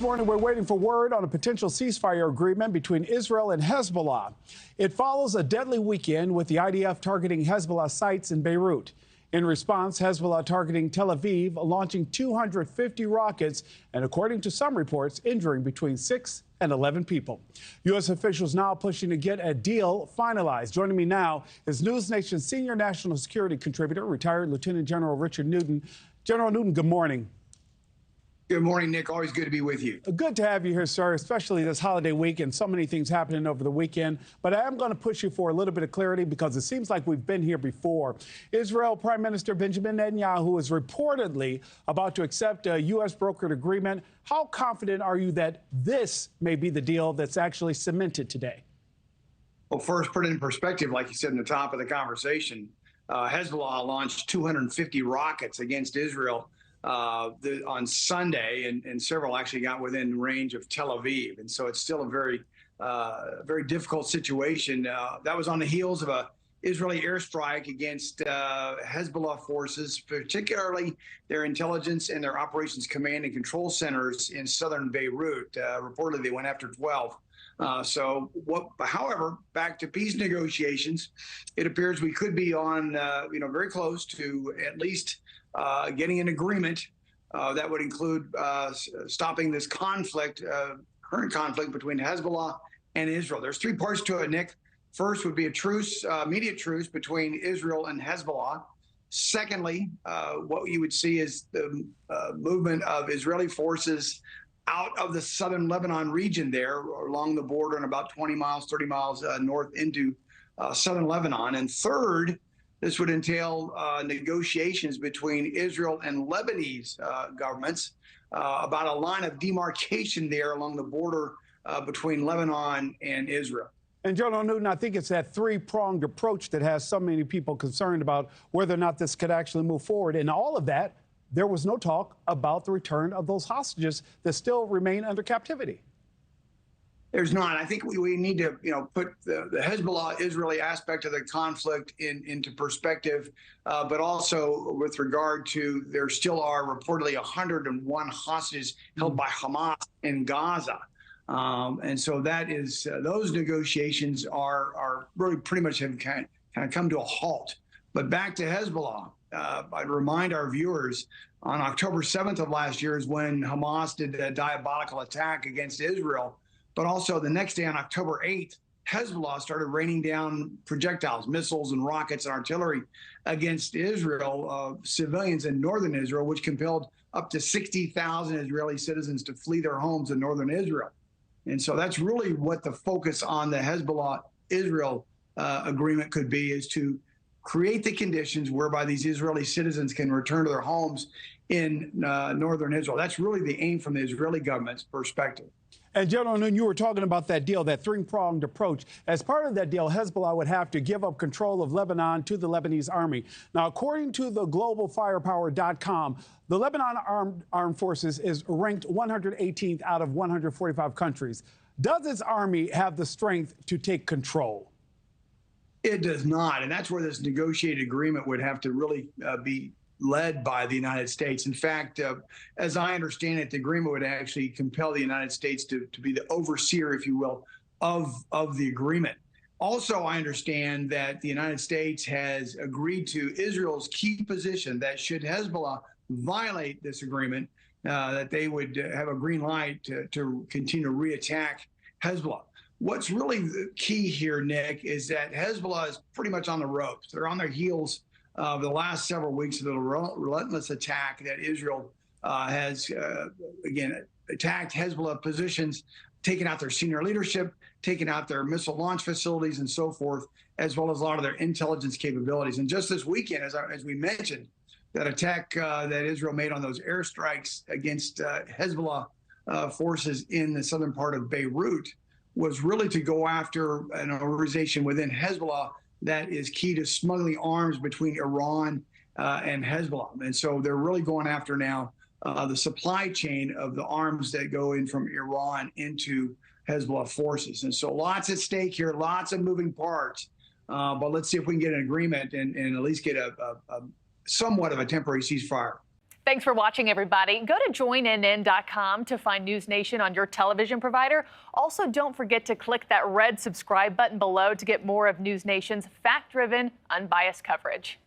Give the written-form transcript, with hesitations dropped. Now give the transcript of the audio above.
This morning, we're waiting for word on a potential ceasefire agreement between Israel and Hezbollah. It follows a deadly weekend with the IDF targeting Hezbollah sites in Beirut. In response, Hezbollah targeting Tel Aviv, launching 250 rockets, and according to some reports, injuring between 6 and 11 people. U.S. officials now pushing to get a deal finalized. Joining me now is NewsNation senior national security contributor, retired Lieutenant General Richard Newton. General Newton, good morning. Good morning, Nick. Always good to be with you. Good to have you here, sir, especially this holiday week and so many things happening over the weekend. But I am going to push you for a little bit of clarity because it seems like we've been here before. Israel Prime Minister Benjamin Netanyahu is reportedly about to accept a U.S. brokered agreement. How confident are you that this may be the deal that's actually cemented today? Well, first, put it in perspective, like you said in the top of the conversation, Hezbollah launched 250 rockets against Israel on Sunday, and several actually got within range of Tel Aviv. And so it's still a very difficult situation. That was on the heels of a Israeli airstrike against Hezbollah forces, particularly their intelligence and their operations command and control centers in southern Beirut. Reportedly, they went after 12. However, back to peace negotiations, it appears we could be on, very close to at least getting an agreement that would include stopping this conflict, current conflict between Hezbollah and Israel. There's three parts to it, Nick. First would be a truce, immediate truce between Israel and Hezbollah. Secondly, what you would see is the movement of Israeli forces out of the southern Lebanon region there along the border and about 20 miles, 30 miles north into southern Lebanon. And third, this would entail negotiations between Israel and Lebanese governments about a line of demarcation there along the border between Lebanon and Israel. And General Newton, I think it's that three-pronged approach that has so many people concerned about whether or not this could actually move forward. And all of that, there was no talk about the return of those hostages that still remain under captivity. There's not. I think we need to, put the Hezbollah-Israeli aspect of the conflict into perspective, but also with regard to there still are reportedly 101 hostages held by Hamas in Gaza. And so that is those negotiations are really pretty much have kind of come to a halt. But back to Hezbollah, I'd remind our viewers on October 7th of last year is when Hamas did a diabolical attack against Israel. But also the next day on October 8th, Hezbollah started raining down projectiles, missiles and rockets and artillery against Israel, civilians in northern Israel, which compelled up to 60,000 Israeli citizens to flee their homes in northern Israel. And so that's really what the focus on the Hezbollah-Israel agreement could be, is to create the conditions whereby these Israeli citizens can return to their homes in northern Israel. That's really the aim from the Israeli government's perspective. And General Newton, you were talking about that deal, that three-pronged approach. As part of that deal, Hezbollah would have to give up control of Lebanon to the Lebanese army. Now, according to the globalfirepower.com, the Lebanon Armed Forces is ranked 118th out of 145 countries. Does its army have the strength to take control? It does not. And that's where this negotiated agreement would have to really be led by the United States. In fact, as I understand it, the agreement would actually compel the United States to be the overseer, if you will, of the agreement. Also, I understand that the United States has agreed to Israel's key position that should Hezbollah violate this agreement, that they would have a green light to continue to reattack Hezbollah. What's really the key here, Nick, is that Hezbollah is pretty much on the ropes. They're on their heels the last several weeks of the relentless attack that Israel has, again, attacked Hezbollah positions, taken out their senior leadership, taken out their missile launch facilities and so forth, as well as a lot of their intelligence capabilities. And just this weekend, as we mentioned, that attack that Israel made on those airstrikes against Hezbollah forces in the southern part of Beirut was really to go after an organization within Hezbollah that is key to smuggling arms between Iran and Hezbollah. And so they're really going after now the supply chain of the arms that go in from Iran into Hezbollah forces. And so lots at stake here, lots of moving parts. But let's see if we can get an agreement and at least get a somewhat of a temporary ceasefire. Thanks for watching, everybody. Go to joinnn.com to find NewsNation on your television provider. Also, don't forget to click that red subscribe button below to get more of NewsNation's fact-driven, unbiased coverage.